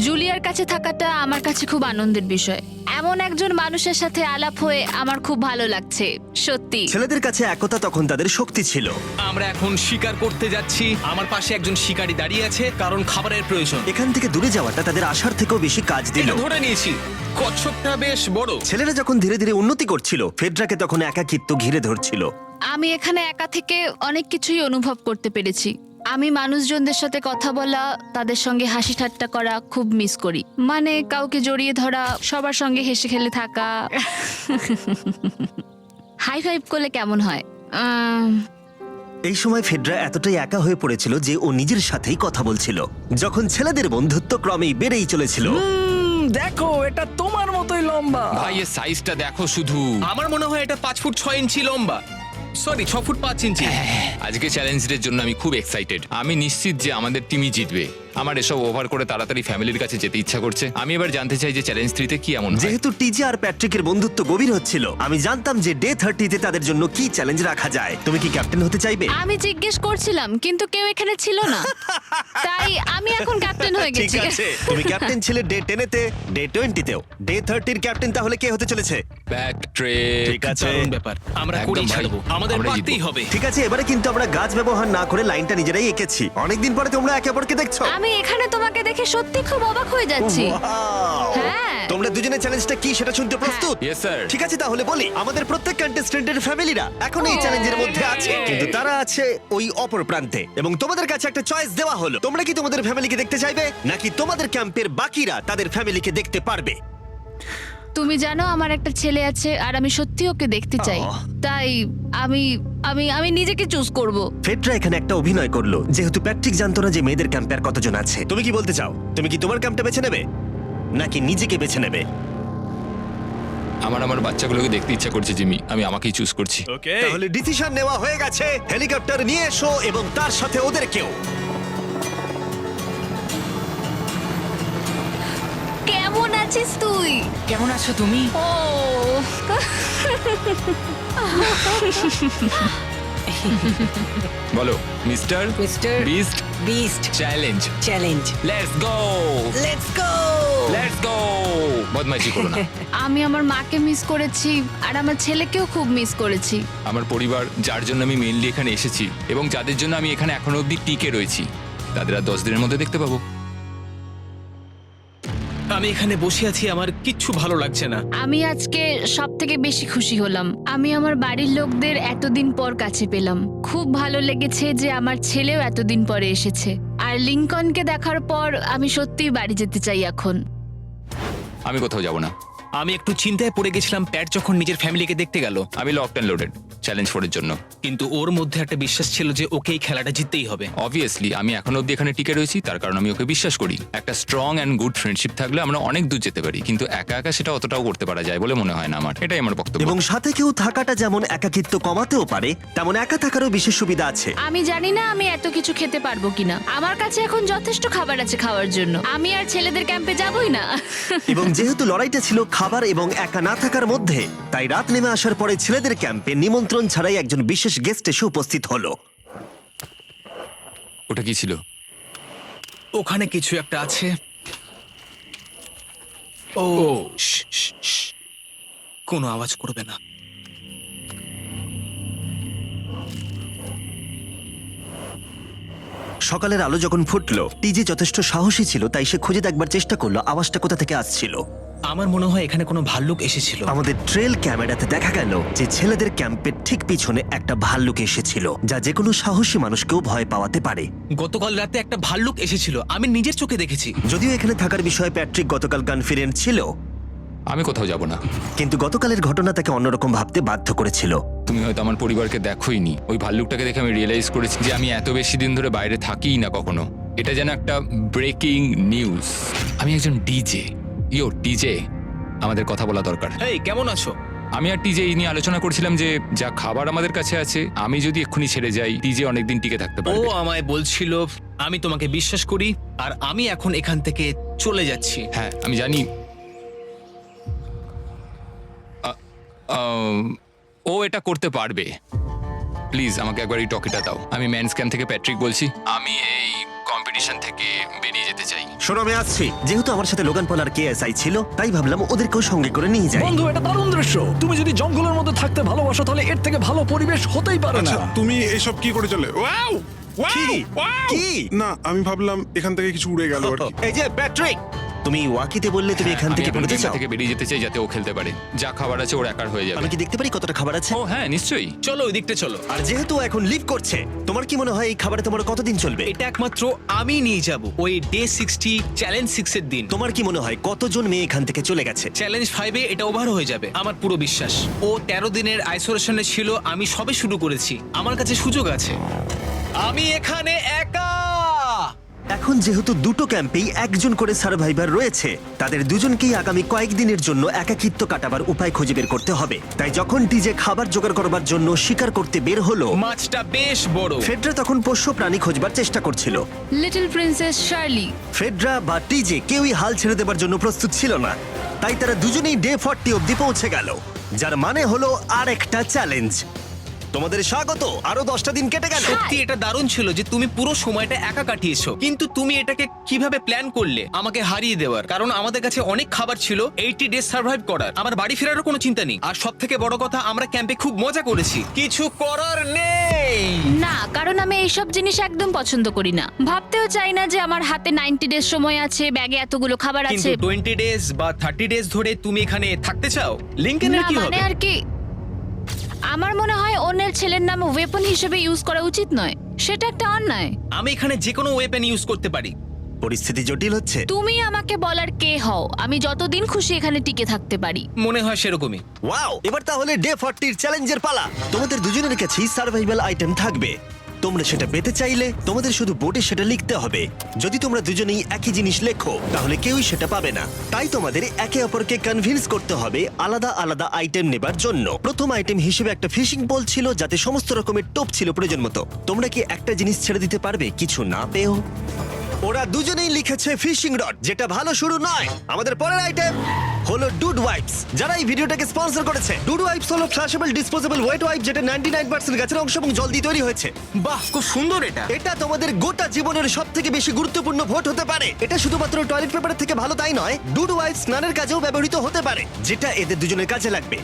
জুলিয়ার কাছে থাকাটা আমার কাছে খুব আনন্দের বিষয়। এমন একজন মানুষের সাথে আলাপ হয়ে আমার খুব ভালো লাগছে, সত্যি। ছেলেদের কাছে একতা তখন তাদের শক্তি ছিল। আমরা এখন শিকার করতে যাচ্ছি। আমার পাশে একজন শিকারী দাঁড়িয়ে আছে, কারণ খাবারের প্রয়োজন। এখান থেকে দূরে যাওয়াটা তাদের আশার থেকেও বেশি কাজ দিল। এটা ধরে নিয়েছি, কচ্ছপটা বেশ বড়। ছেলেরা যখন ধীরে ধীরে উন্নতি করছিল, ফেডরাকে তখন একাকিত্ব ঘিরে ধরছিল। আমি এখানে একা থেকে অনেক কিছুই অনুভব করতে পেরেছি। আমি মানুষজনদের সাথে কথা বলা, তাদের সঙ্গে হাসি ঠাট্টা করা খুব মিস করি। মানে কাউকে জড়িয়ে ধরা, সবার সঙ্গে হেসে খেলে থাকা। হাই ফাইভ করলে কেমন হয়? এই সময় ফেডরা এতটাই একা হয়ে পড়েছিল যে ও নিজের সাথেই কথা বলছিল। যখন ছেলেদের বন্ধুত্ব ক্রমেই বেড়েই চলেছিল, দেখো এটা তোমার মতোই লম্বা। ভাই এর সাইজটা দেখো শুধু। আমার মনে হয় এটা 5 ফুট 6 ইঞ্চি লম্বা। সরি, 6 ফুট 5 ইঞ্চি। আজকে চ্যালেঞ্জের জন্য আমি খুব এক্সাইটেড। আমি নিশ্চিত যে আমাদের টিমই জিতবে। আমার এসব ওভার করে তাড়াতাড়ি ফ্যামিলির কাছে যেতে ইচ্ছা করছে। আমি এবার জানতে চাই যে চ্যালেঞ্জ 3-তে কি এমন হয়। যেহেতু টিজে আর প্যাট্রিকের বন্ধুত্ব গভীর হচ্ছিল, আমি জানতাম যে ডে 30-তে তাদের জন্য কি চ্যালেঞ্জ রাখা যায়। তুমি কি ক্যাপ্টেন হতে চাইবে? আমি জিজ্ঞেস করছিলাম কিন্তু কেউ এখানে ছিল না, তাই আমি এখন ক্যাপ্টেন হয়ে ঠিক গেছি। আছে, তুমি ক্যাপ্টেন ছিলে ডে 10-তে, ডে 20-তেও। ডে 30-র ক্যাপ্টেন তাহলে কে হতে চলেছে? প্যাট্রিক। ঠিক আছে, দারুণ ব্যাপার। আমরা একদম করেই ভাই। ছাড়বো, আমাদের আমরাই পারতেই জিতবো। হবে। ঠিক আছে, এবারে কিন্তু আমরা গাছ ব্যবহার না করে লাইনটা নিজেরাই এঁকেছি। অনেকদিন পরে তোমরা একে অপরকে দেখছো। আমি এখানে তোমাকে দেখে সত্যি খুব অবাক হয়ে যাচ্ছি। Wow! হ্যাঁ। তোমরা দুজনের চ্যালেঞ্জটা কি সেটা শুনতে প্রস্তুত? Yes, sir. ঠিক আছে, তাহলে বলি, আমাদের প্রত্যেক কন্টেস্টেন্টের ফ্যামিলিরা এখন এই চ্যালেঞ্জের মধ্যে আছে, কিন্তু তারা আছে ওই অপর প্রান্তে। এবং তোমাদের কাছে একটা চয়েস দেওয়া হলো, তোমরা কি তোমাদের ফ্যামিলিকে দেখতে চাইবে নাকি তোমাদের ক্যাম্পের বাকিরা তাদের ফ্যামিলিকে দেখতে পারবে? তুমি জানো আমার একটা ছেলে আছে আর আমি সত্যি ওকে দেখতে চাই। আহ। তাই আমি আমি আমি নিজেকে চুজ করব। ফেডরা এখানে একটা অভিনয় করলো, যেহেতু প্যাট্রিক জানতো না যে মেয়েদের ক্যাম্পে আর কতজন আছে। তুমি কি বলতে চাও? তুমি কি তোমার ক্যাম্পটা বেছে নেবে নাকি নিজেকে বেছে নেবে? আমার বাচ্চাগুলোকে দেখতে ইচ্ছা করছে জিমি। আমি আমাকেই চুজ করছি। তাহলে ডিসিশন নেওয়া হয়ে গেছে। হেলিকপ্টার নিয়ে এসো এবং তার সাথে ওদেরকেও। কেমন আছিস তুই? কেমন আছো তুমি? ও বলো mister mister beast beast challenge. Challenge. Let's go, let's go. Let's go. বদমাইশি করো না। আমি আমার মাকে মিস করেছি আর আমার ছেলেকেও খুব মিস করেছি। আমার পরিবার, যার জন্য আমি মেইনলি এখানে এসেছি এবং যাদের জন্য আমি এখানে এখনো অবধি টিকে রয়েছি, তাদের আর 10 দিনের মধ্যে দেখতে পাবো। আমি এখানে বসে আছি, আমার কিচ্ছু ভালো লাগছে না। আমি আজকে সব থেকে বেশি খুশি হলাম। আমি আমার বাড়ির লোকদের এতদিন পর কাছে পেলাম। খুব ভালো লেগেছে যে আমার ছেলেও এতদিন পরে এসেছে। আর লিংকনকে দেখার পর আমি সত্যিই বাড়ি যেতে চাই এখন। আমি কোথাও যাব না। আমি একটু চিন্তায় পড়ে গেছিলাম প্যাট যখন নিজের ফ্যামিলিকে দেখতে গেল, আমি লকড অ্যান্ড লোডেড চ্যালেঞ্জ 4 এর জন্য। কিন্তু ওর মধ্যে একটা বিশ্বাস ছিল যে ওকে এই খেলাটা জিততেই হবে। অবভিয়াসলি আমি এখনো অব্দি এখানে টিকে রয়েছি, তার কারণ আমি ওকে বিশ্বাস করি। একটা স্ট্রং অ্যান্ড গুড ফ্রেন্ডশিপ থাকলে আমরা অনেক দূর যেতে পারি, কিন্তু একা একা সেটা অতটাও করতে পারা যায় বলে মনে হয় না আমার। এটাই আমার বক্তব্য। এবং সাথে কেউ থাকাটা যেমন একাকিত্ব কমাতেও পারে, তেমন একা থাকারও বিশেষ সুবিধা আছে। আমি জানি না আমি এত কিছু খেতে পারবো কিনা। আমার কাছে এখন যথেষ্ট খাবার আছে খাওয়ার জন্য। আমি আর ছেলেদের ক্যাম্পে যাবই না। এবং যেহেতু লড়াইটা ছিল খাবার এবং একা না থাকার মধ্যে, তাই রাত নেমে আসার পরে ছেলেদের ক্যাম্পে নিমন্ত্রণ ছাড়াই একজন বিশেষ গেস্ট এসে উপস্থিত হলো। ওটা কি ছিল? ওখানে কিছু একটা আছে। ও শ্, শ্, শ্। কোনো আওয়াজ করবে না। সকালের আলো যখন ফুটলো, টিজি যথেষ্ট সাহসী ছিল, তাই সে খুঁজে দেখবার চেষ্টা করলো আওয়াজটা কোথা থেকে আসছিল। আমার মনে হয় এখানে কোনো ভাল্লুক এসেছিল। আমাদের ট্রেল ক্যামেরাতে দেখা গেল যে ছেলেদের ক্যাম্পের ঠিক পিছনে একটা ভাল্লুক এসেছিল, যা যে কোনো সাহসী মানুষকেও ভয় পাওয়াতে পারে। গতকাল রাতে একটা ভাল্লুক এসেছিল, আমি নিজের চোখে দেখেছি। যদিও এখানে থাকার বিষয়ে প্যাট্রিক গতকাল কনফিডেন্ট ছিল, আমি কোথাও যাব না। কিন্তু গতকালের ঘটনা তাকে অন্যরকম ভাবতে বাধ্য করেছিল। তুমি হয়তো আমার পরিবারকে দেখোইনি। ওই ভাল্লুকটাকে দেখে আমি রিয়েলাইজ করেছি যে আমি এত বেশি দিন ধরে বাইরে থাকিই না কখনো। এটা যেন একটা ব্রেকিং নিউজ। আমি একজন ডিজে। ডিজে, আমাদের কথা বলা দরকার। এই কেমন আছো? আমি আর টিজে এই নিয়ে আলোচনা করছিলাম যে যা খাবার আমাদের কাছে আছে, আমি যদি এক্ষুনি ছেড়ে যাই টিজে অনেকদিন টিকে থাকতে ও পারবে। আমায় বলছিল আমি তোমাকে বিশ্বাস করি, আর আমি এখন এখান থেকে চলে যাচ্ছি। হ্যাঁ আমি জানি। ও এটা করতে পারবে। প্লিজ আমাকে একবার এই টকিটা দাও। আমি ম্যানস ক্যাম্প থেকে প্যাট্রিক বলছি। আমি এই কম্পিটিশন থেকে বেরিয়ে যেতে চাই। শোনো, আমি আসছি। যেহেতু আমার সাথে লোগান পল আর কেএসআই ছিল, তাই ভাবলাম ওদেরকেও সঙ্গে করে নিয়ে যাই। বন্ধু, এটা দারুণ দৃশ্য। তুমি যদি জঙ্গলের মধ্যে থাকতে ভালোবাসো তাহলে এর থেকে ভালো পরিবেশ হতেই পারে না। আচ্ছা তুমি এসব কি করে চলে? ওয়াও কি? কি? না আমি ভাবলাম এখান থেকে কিছু উড়ে গেল আর কি। এই যে প্যাট্রিক, তুমি ওয়াকিতে বললে তুমি এখান আমি থেকে এখন বেরোতে গেমটা চাও। থেকে বেরিয়ে যেতে চাই যাতে ও খেলতে পারে। যা খাবার আছে ওর একার হয়ে যাবে। আমি কি দেখতে পারি কতটা খাবার আছে? ও হ্যাঁ নিশ্চয়ই। চলো ওই দিকটা চলো। আর যেহেতু ও এখন লিভ করছে, তোমার কি মনে হয় এই খাবারে তোমার কতদিন চলবে? এটা একমাত্র আমি নিয়ে যাব ওই ডে 60 চ্যালেঞ্জ 6 এর দিন। তোমার কি মনে হয় কতজন মেয়ে এখান থেকে চলে গেছে? চ্যালেঞ্জ 5 এ এটা ওভার হয়ে যাবে, আমার পুরো বিশ্বাস। ও 13 দিনের আইসোলেশনে ছিল, আমি সবে শুরু করেছি। আমার কাছে সুযোগ আছে। আমি এখানে একা। এখন যেহেতু দুটো ক্যাম্পেই একজন করে সার্ভাইভার রয়েছে, তাদের দুজনকেই আগামী কয়েকদিনের জন্য একাকিত্ব কাটাবার উপায় খুঁজে বের করতে হবে। তাই যখন টিজে খাবার জোগাড় করবার জন্য শিকার করতে বের হলো, মাছটা বেশ বড়। ফেডরা তখন পোষ্য প্রাণী খোঁজবার চেষ্টা করছিল। Little princess Shirley. ফেডরা বা টিজে কেউই হাল ছেড়ে দেবার জন্য প্রস্তুত ছিল না, তাই তারা দুজনেই ডে 40 অব্দি পৌঁছে গেল, যার মানে হলো আরেকটা চ্যালেঞ্জ। তোমাদের স্বাগত। আরো 10টা দিন কেটে গেল। সত্যি এটা দারুণ ছিল যে তুমি পুরো সময়টা একা কাটিয়েছো, কিন্তু তুমি এটাকে কিভাবে প্ল্যান করলে আমাকে হারিয়ে দেওয়ার? কারণ আমাদের কাছে অনেক খাবার ছিল 80 ডেজ সার্ভাইভ করার। আমার বাড়ি ফেরারও কোনো চিন্তা নেই। আর সব থেকে বড় কথা, আমরা ক্যাম্পে খুব মজা করেছি। কিছু করার নেই। না, কারণ আমি এইসব জিনিস একদম পছন্দ করি না। ভাবতেও চাই না যে আমার হাতে 90 ডেজ সময় আছে, ব্যাগে এতগুলো খাবার কিন্তু আছে। 20 ডেজ বা 30 ডেজ ধরে তুমি এখানে থাকতে চাও? লিংকেনের না কি মানে হবে? আর কি, আমার মনে হয় অন্যের ছেলের নাম ওয়েপন হিসেবে ইউজ করা উচিত নয়। সেটা একটা অন্যায়। আমি এখানে যে কোনো ওয়েপেন ইউজ করতে পারি। পরিস্থিতি জটিল হচ্ছে। তুমি আমাকে বলার কে হও? আমি যতদিন খুশি এখানে টিকে থাকতে পারি। মনে হয় সেরকমই। ওয়াও, এবার তাহলে ডে 40 চ্যালেঞ্জের পালা। তোমাদের দুজনের কাছেই সার্ভাইভাল আইটেম থাকবে। তোমরা সেটা পেতে চাইলে তোমাদের শুধু বোর্ডে সেটা লিখতে হবে। যদি তোমরা দুজনেই একই জিনিস লেখো, তাহলে কেউই সেটা পাবে না। তাই তোমাদের একে অপরকে কনভিন্স করতে হবে আলাদা আলাদা আইটেম নেবার জন্য। প্রথম আইটেম হিসেবে একটা ফিশিং পোল ছিল, যাতে সমস্ত রকমের টোপ ছিল প্রয়োজন মতো। তোমরা কি একটা জিনিস ছেড়ে দিতে পারবে কিছু না পেও? ওরা দুজনেই লিখেছে ফিশিং রড, যেটা ভালো শুরু নয়। আমাদের পরের আইটেম হলো ডুড ওয়াইপস, যারা এই ভিডিওটাকে স্পন্সর করেছে। ডুড ওয়াইপস হলো ফ্লাশেবল ডিসপোজেবল ওয়েট ওয়াইপ, যেটা 99% গাছের অংশ এবং জল দিয়ে তৈরি হয়েছে। বাহ, খুব সুন্দর এটা। এটা তোমাদের গোটা জীবনের সবথেকে বেশি গুরুত্বপূর্ণ ভোট হতে পারে। এটা শুধুমাত্র টয়লেট পেপারের থেকে ভালো তাই নয়, ডুড ওয়াইপস স্নানের কাজেও ব্যবহৃত হতে পারে, যেটা এদের দুজনের কাজে লাগবে।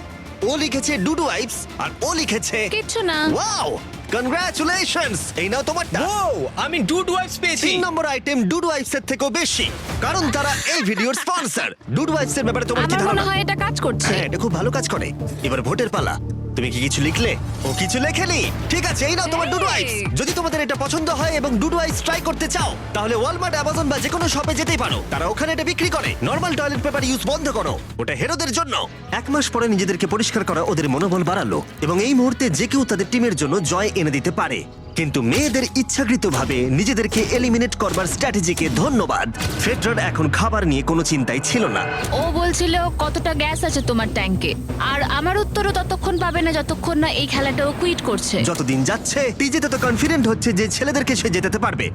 ও লিখেছে ডুড ওয়াইপস, আর ও লিখেছে কিচ্ছু না। Wow, congratulations. এই নাও তোমারটা। ও, আমি ডুড ওয়াইপস পেয়েছি। 3 নম্বর আইটেম ডুড ওয়াইপস এর থেকেও বেশি, কারণ তারা এই ভিডিওর স্পন্সর। ডুড ওয়াইপস এর ব্যাপারে তোমার কি আমার মনে ধারণা? হয় এটা কাজ করছে। হ্যাঁ, এটা খুব ভালো কাজ করে। এবার ভোটের পালা। তুমি কি কিছু লিখলে? ও কিছু লেখেনি। ঠিক আছে, এই নাও তোমার ডুডু আইস। যদি তোমাদের এটা পছন্দ হয় এবং ডুডু আইস ট্রাই করতে চাও তাহলে ওয়ালমার্ট, অ্যামাজন বা যে কোনো শপে যেতেই পারো। তারা ওখানে এটা বিক্রি করে। নর্মাল টয়লেট পেপার ইউজ বন্ধ করো, ওটা হেরোদের জন্য। 1 মাস পরে নিজেদেরকে পরিষ্কার করা ওদের মনোবল বাড়ালো এবং এই মুহূর্তে যে কেউ তাদের টিমের জন্য জয় এনে দিতে পারে। কিন্তু মেয়েদের ইচ্ছাকৃতভাবে নিজেদেরকে এলিমিনেট করবার স্ট্র্যাটেজিকে ধন্যবাদ। ফেডরার এখন খাবার নিয়ে কোনো চিন্তাই ছিল না। ও বলছিল কতটা গ্যাস আছে তোমার ট্যাঙ্কে, আর আমার উত্তরও ততক্ষণ পাবে না যতক্ষণ না এই খেলাটাও কুইট করছে। যতদিন যাচ্ছে টিজে তত কনফিডেন্ট হচ্ছে যে ছেলেদেরকে সে জেতাতে পারবে।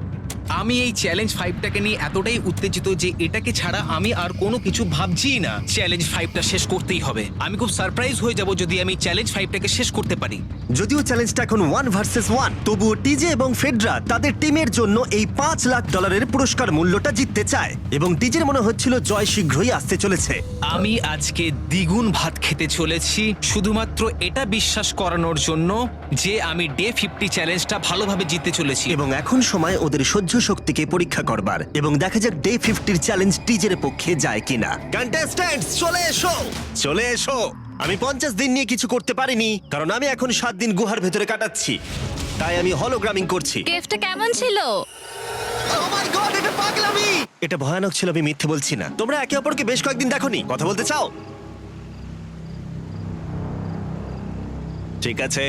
আমি এই চ্যালেঞ্জ 5টাকে নিয়ে এতটাই উত্তেজিত যে এটাকে ছাড়া আমি আর কোনো কিছু ভাবছিই না। চ্যালেঞ্জ 5টা শেষ করতেই হবে। আমি খুব সারপ্রাইজ হয়ে যাব যদি আমি চ্যালেঞ্জ 5টাকে শেষ করতে পারি। যদিও চ্যালেঞ্জটা এখন 1 ভার্সেস 1, তবুও টিজে এবং ফেডরা তাদের টিমের জন্য এই $5 লাখ পুরস্কার মূল্যটা জিততে চায় এবং টিজের মনে হচ্ছিল জয় শীঘ্রই আসতে চলেছে। আমি আজকে দ্বিগুণ ভাত খেতে চলেছি শুধুমাত্র এটা বিশ্বাস করানোর জন্য যে আমি ডে 50 চ্যালেঞ্জটা ভালোভাবে জিততে চলেছি। এবং এখন সময় ওদের সহ্য শক্তিকে পরীক্ষা করবার এবং দেখা যাক ডে 50 চ্যালেঞ্জ টিজের পক্ষে যায় কিনা। কন্টেস্ট্যান্টস চলে এসো, চলে এসো। আমি 50 দিন নিয়ে কিছু করতে পারিনি কারণ আমি এখন 7 দিন গুহার ভেতরে কাটাচ্ছি, তাই আমি হলোগ্রামিং করছি। কেভটা কেমন ছিল? Oh my God, এটা পাগলামি! এটা ভয়ানক ছিল, আমি মিথ্যে বলছি না। তোমরা একে অপরকে বেশ কয়েকদিন দেখোনি, কথা বলতে চাও? ঠিক আছে,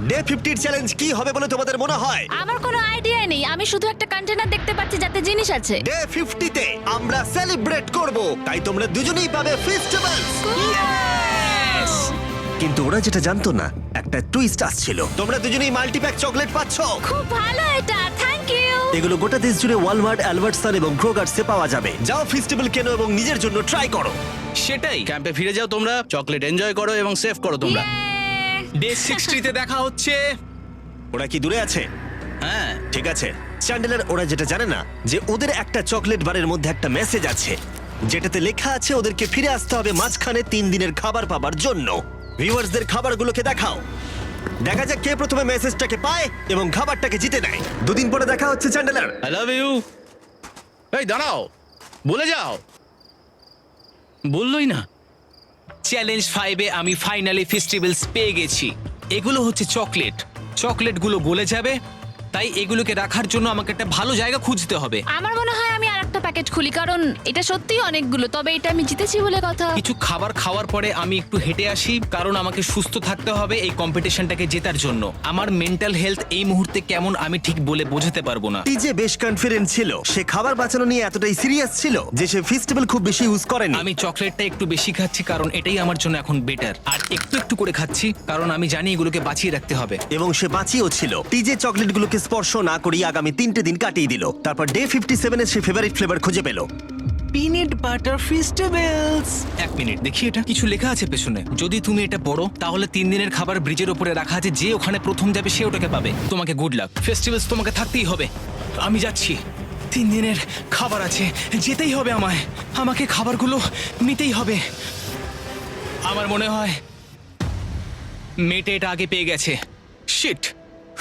ডে 50 চ্যালেঞ্জ কি হবে বলে তোমাদের মনে হয়? আমার কোনো আইডিয়া নেই, আমি শুধু একটা কন্টেনার দেখতে পাচ্ছি যাতে জিনিস আছে। ডে 50 তে আমরা সেলিব্রেট করব, তাই তোমরা দুজনেই পাবে ফেস্টিভ্যালস। কিন্তু ওরা যেটা জানতো না, একটা টুইস্ট আসছিল। তোমরা দুজনেই মাল্টিপ্যাক চকলেট পাচ্ছ। খুব ভালো এটা, থ্যাংক ইউ। এগুলো গোটা দেশ জুড়ে ওয়ালমার্ট, অ্যালবার্টসন এবং ক্রোগার্সে পাওয়া যাবে। যাও ফেস্টিভ্যাল কেনো এবং নিজের জন্য ট্রাই করো। সেটাই। ক্যাম্পে ফিরে যাও তোমরা, চকলেট এনজয় করো এবং সেভ করো তোমরা। ডে 60তে দেখা হচ্ছে। ওরা কি দূরে আছে? হ্যাঁ, ঠিক আছে চ্যান্ডেলার, ওরা যেটা জানে না যে ওদের একটা চকলেট বারের মধ্যে একটা মেসেজ আছে যেটাতে লেখা আছে ওদেরকে ফিরে আসতে হবে মাঝখানে 3 দিনের খাবার পাবার জন্য। ভিউয়ার্সদের খাবারগুলোকে দেখাও, দেখা যাক কে প্রথমে মেসেজটাকে পায় এবং খাবারটাকে জিতে নেয়। 2 দিন পরে দেখা হচ্ছে চ্যান্ডেলার। I love you. এই দাঁড়াও, বলে যাও। বললোই না। চ্যালেঞ্জ 5-এ আমি ফাইনালি ফেস্টিভ্যালস পেয়ে গেছি। এগুলো হচ্ছে চকলেট। চকলেটগুলো গলে যাবে, তাই এগুলোকে রাখার জন্য আমাকে একটা ভালো জায়গা খুঁজতে হবে। আমার মনে হয় আমি আরেকটা প্যাকেট খুলি, কারণ এটা সত্যিই অনেকগুলো, তবে এটা আমি জিতেছি বলে কথা। কিছু খাবার খাওয়ার পরে আমি একটু হেঁটে আসি, কারণ আমাকে সুস্থ থাকতে হবে এই কম্পিটিশনটাকে জেতার জন্য। আমার মেন্টাল হেলথ এই মুহূর্তে কেমন আমি ঠিক বলে বোঝাতে পারবো না। টিজে বেশ কনফিডেন্ট ছিল, সে খাবার বাঁচানো নিয়ে এতটাই সিরিয়াস ছিল যে সে ফেস্টিভ্যাল খুব বেশি ইউজ করেনি। আমি চকলেটটা একটু বেশি খাচ্ছি কারণ এটাই আমার জন্য এখন বেটার, আর একটু একটু করে খাচ্ছি কারণ আমি জানি এগুলোকে বাঁচিয়ে রাখতে হবে। এবং সে বাঁচিয়েও ছিল। টিজে চকলেটগুলোকে স্পর্শ না করেই আগামী 3টে দিন কাটিয়ে দিল। তারপর ডে 57-এ সে ফেভারিট ফ্লেভার খুঁজে পেল। Peanut butter festivals. 1 মিনিট দেখি, এটা কিছু লেখা আছে পেছনে। যদি তুমি এটা পড়ো তাহলে 3 দিনের খাবার ব্রিজের উপরে রাখা আছে, যে ওখানে প্রথম যাবে সে ওটাকে পাবে। তোমাকে গুড লাক। ফেস্টিভ্যালস তোমাকে থাকতেই হবে। আমি যাচ্ছি, 3 দিনের খাবার আছে, যেতেই হবে আমায়। আমাকে খাবারগুলো নিতেই হবে। আমার মনে হয় মেয়েটা এটা আগে পেয়ে গেছে। শিট।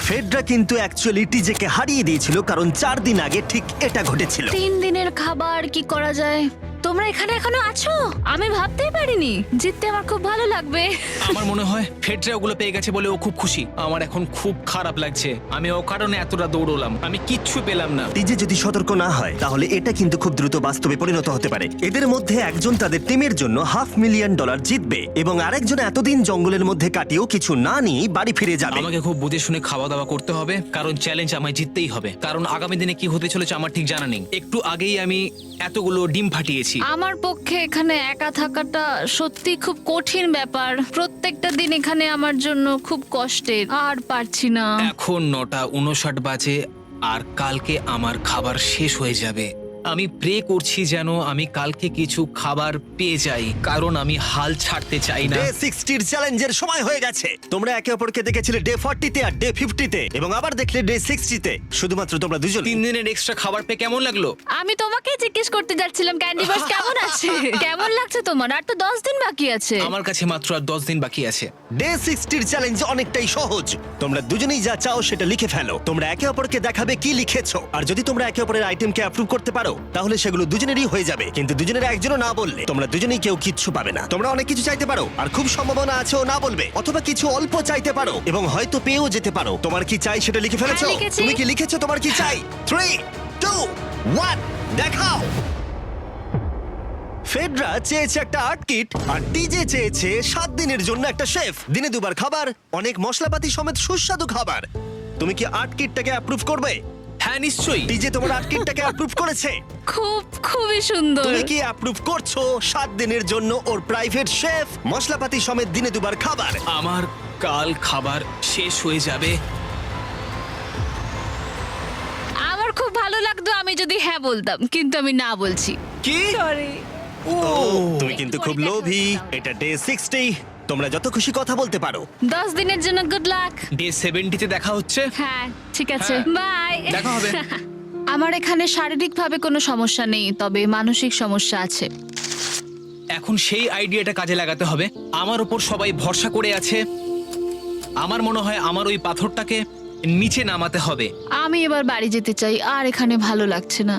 ফেডরা কিন্তু অ্যাকচুয়ালি টিজেকে হারিয়ে দিয়েছিল কারণ 4 দিন আগে ঠিক এটা ঘটেছিল। 3 দিনের খাবার কি করা যায়? তোমরা এখানে এখনো আছো? আমি ভাবতেই পারিনি। জিততে আমার খুব ভালো লাগবে। আমার মনে হয় ফেডরা ওগুলো পেয়ে গেছে বলে ও খুব খুশি। আমার এখন খুব খারাপ লাগছে। আমি ও কারণে এতটা দৌড়লাম, আমি কিচ্ছু পেলাম না। টিজে যদি সতর্ক না হয় তাহলে এটা কিন্তু খুব দ্রুত বাস্তবে পরিণত হতে পারে। এদের মধ্যে একজন তাদের টিমের জন্য $500,000 জিতবে এবং আরেকজন এতদিন জঙ্গলের মধ্যে কাটিয়েও কিছু না নিয়ে বাড়ি ফিরে যাবে। আমাকে খুব বুঝে শুনে খাওয়া দাওয়া করতে হবে, কারণ চ্যালেঞ্জ আমায় জিততেই হবে। কারণ আগামী দিনে কি হতে চলেছে আমার ঠিক জানা নেই। একটু আগেই আমি এতগুলো ডিম ফাটিয়েছি। আমার পক্ষে এখানে একা থাকাটা সত্যি খুব কঠিন ব্যাপার। প্রত্যেকটা দিন এখানে আমার জন্য খুব কষ্টের, আর পারছি না। এখন 9:59 বাজে আর কালকে আমার খাবার শেষ হয়ে যাবে। আমি প্রে করছি যেন আমি কালকে কিছু খাবার পেয়ে যাই, কারণ আমি হাল ছাড়তে চাই না। ডে 60 চ্যালেঞ্জের সময় হয়ে গেছে। তোমরা একে অপরকে দেখেছিলে ডে 40-তে আর ডে 50-তে এবং আবার দেখলে ডে 60-তে। শুধুমাত্র তোমরা দুজন। 3 দিনের এক্সট্রা খাবার পেয়ে কেমন লাগলো? আমি তোমাকে জিজ্ঞেস করতে যাচ্ছিলাম ক্যান্ডি বাস কেমন আছে। কেমন লাগছে তোমার? আর তো 10 দিন বাকি আছে। আমার কাছে মাত্র আর 10 দিন বাকি আছে। ডে 60 চ্যালেঞ্জ অনেকটাই সহজ। তোমরা দুজনেই যা চাও সেটা লিখে ফেলো। তোমরা একে অপরকে দেখাবে কি লিখেছো, আর যদি তোমরা একে অপরের আইটেমকে অ্যাপ্রুভ করতে পারো তাহলে সেগুলো দুজনেরই হয়ে যাবে, কিন্তু দুজনের একজনও না বললে তোমরা দুজনেই কেউ কিচ্ছু পাবে না। তোমরা অনেক কিছু চাইতে পারো, আর খুব সম্ভাবনা আছে ও না বলবে, অথবা কিছু অল্প চাইতে পারো এবং হয়তো পেয়েও যেতে পারো। তোমার কি চাই সেটা লিখে ফেলেছো? হ্যাঁ, লিখেছি। তুমি কি লিখেছো তোমার কি চাই? 3, 2, 1, দেখাও। ফেডরা চেয়েছে একটা আর্ট কিট, আর টিজে চেয়েছে 7 দিনের জন্য একটা শেফ, দিনে 2 বার খাবার, অনেক মশলাপাতি সমেত সুস্বাদু খাবার। তুমি কি আর্ট কিটটাকে অ্যাপ্রুভ করবে? হ্যাঁ নিশ্চয়ই। টিজে তোমার আর্ট কিটটাকে অ্যাপ্রুভ করেছে। খুবই সুন্দর। তুমি কি অ্যাপ্রুভ করছো 7 দিনের জন্য ওর প্রাইভেট শেফ, মশলাপাতি সমেত দিনে 2 বার খাবার? আমার কাল খাবার শেষ হয়ে যাবে। আমার খুব ভালো লাগতো আমি যদি হ্যাঁ বলতাম, কিন্তু আমি না বলছি। কি? ও, তুমি কিন্তু খুব লোভী। এটা ডে 60, তোমরা যত খুশি কথা বলতে পারো। 10 দিনের জন্য গুড লাক। ডে 70-তে দেখা হচ্ছে। হ্যাঁ ঠিক আছে, বাই। দেখা হবে। আমার এখানে শারীরিকভাবে কোনো সমস্যা নেই, তবে মানসিক সমস্যা আছে। এখন সেই আইডিয়াটা কাজে লাগাতে হবে। আমার উপর সবাই ভরসা করে আছে, আমার মনে হয় আমার ওই পাথরটাকে নিচে নামাতে হবে। আমি এবার বাড়ি যেতে চাই, আর এখানে ভালো লাগছে না।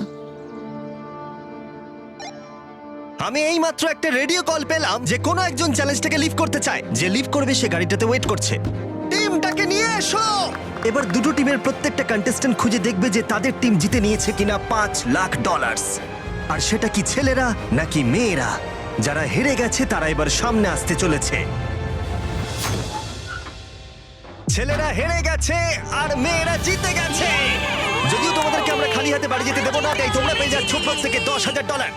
আমি এইমাত্র একটা রেডিও কল পেলাম যে কোনো একজন চ্যালেঞ্জটাকে লিভ করতে চায়। যে লিভ করবে সে গাড়িটাতে ওয়েট করছে। টিমটাকে নিয়ে এসো। এবার দুটো টিমের প্রত্যেকটা কন্টেস্ট্যান্ট খুঁজে দেখবে যে তাদের টিম জিতে নিয়েছে কিনা $5 লাখ। আর সেটা কি ছেলেরা নাকি মেয়েরা? যারা হেরে গেছে তারা এবার সামনে আসতে চলেছে। ছেলেরা হেরে গেছে আর মেয়েরা জিতে গেছে। যদিও তোমাদেরকে আমরা খালি হাতে বাড়ি যেতে দেবো না, তাই তোমরা পেয়ে যাচ্ছ প্রত্যেকে $10,000।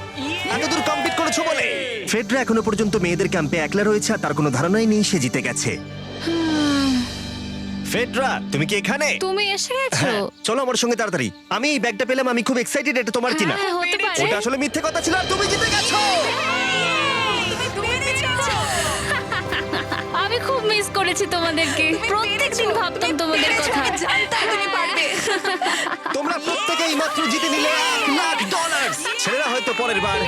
এতদূর কমপ্লিট করেছো বলে। ফেডরা এখনো পর্যন্ত মেয়েদের ক্যাম্পে একলা রয়েছে, আর তার কোনো ধারণাই নেই সে জিতে গেছে। ফেডরা, তুমি কি এখানে? তুমি এসে গেছো? হ্যাঁ, চলো আমার সঙ্গে তাড়াতাড়ি। আমি এই ব্যাগটা পেলাম, আমি খুব এক্সাইটেড। এটা তোমার কিনা? হ্যাঁ, হতে পারে। ওটা আসলে মিথ্যে কথা ছিল, আর তুমি জিতে গেছো। আমি খুব মিস করেছি তোমাদেরকে। প্রত্যেকদিন ভাবতাম তোমাদের কথা। তোমরা প্রত্যেকেই মাত্র জিতে নিলে $1 লাখ। ছেলেরা হয়তো পরের বার